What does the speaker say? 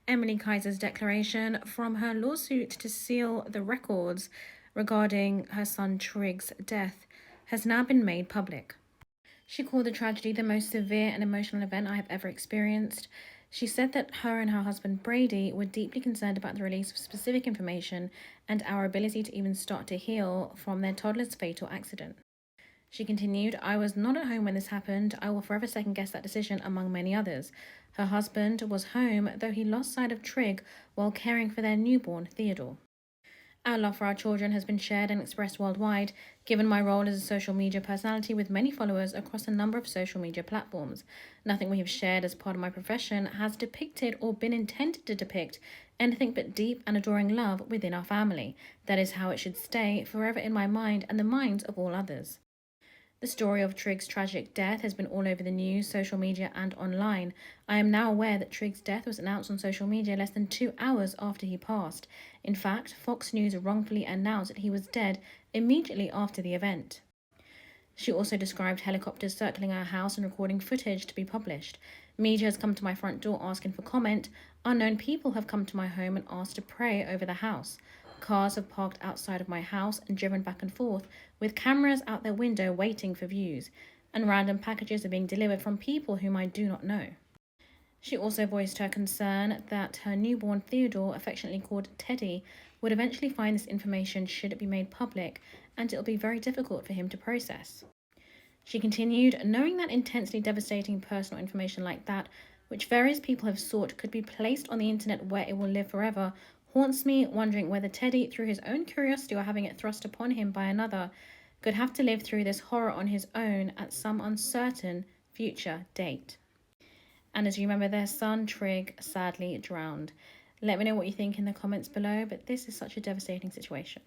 Emilie Kiser's declaration from her lawsuit to seal the records regarding her son Trig's death has now been made public. She called the tragedy the most severe and emotional event I have ever experienced. She said that her and her husband Brady were deeply concerned about the release of specific information and our ability to even start to heal from their toddler's fatal accident. She continued, I was not at home when this happened. I will forever second guess that decision, among many others. Her husband was home, though he lost sight of Trig while caring for their newborn, Theodore. Our love for our children has been shared and expressed worldwide, given my role as a social media personality with many followers across a number of social media platforms. Nothing we have shared as part of my profession has depicted or been intended to depict anything but deep and adoring love within our family. That is how it should stay forever in my mind and the minds of all others. The story of Trig's tragic death has been all over the news, social media, and online. I am now aware that Trig's death was announced on social media less than 2 hours after he passed. In fact, Fox News wrongfully announced that he was dead immediately after the event. She also described helicopters circling our house and recording footage to be published. Media has come to my front door asking for comment. Unknown people have come to my home and asked to pray over the house. Cars have parked outside of my house and driven back and forth, with cameras out their window waiting for views. And random packages are being delivered from people whom I do not know. She also voiced her concern that her newborn Theodore, affectionately called Teddy, would eventually find this information should it be made public, and it will be very difficult for him to process. She continued, knowing that intensely devastating personal information like that, which various people have sought could be placed on the internet where it will live forever, haunts me, wondering whether Teddy, through his own curiosity or having it thrust upon him by another, could have to live through this horror on his own at some uncertain future date. And as you remember, their son Trig sadly drowned. Let me know what you think in the comments below, but this is such a devastating situation.